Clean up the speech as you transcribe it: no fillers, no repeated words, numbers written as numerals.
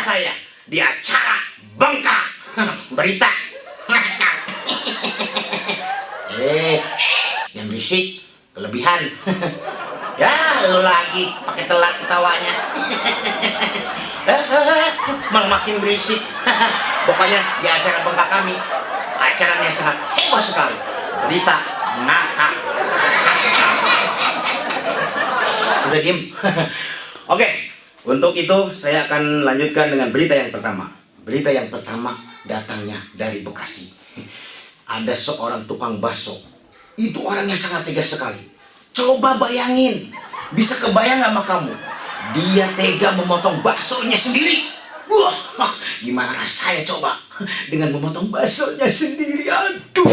saya di acara Bengkak Berita. Yang berisik, kelebihan. Ya, lu lagi pakai telat ketawanya. Malah makin berisik. Pokoknya di acara Bengkak kami, acaranya sangat heboh sekali. Berita ngakak. Udah diem. Oke, untuk itu saya akan lanjutkan dengan berita yang pertama. Berita yang pertama datangnya dari Bekasi. Ada seorang tukang bakso. Itu orangnya sangat tega sekali. Coba bayangin, bisa kebayang gak sama kamu? Dia tega memotong baksonya sendiri. Wah, gimana saya coba dengan memotong baksonya sendiri? Aduh.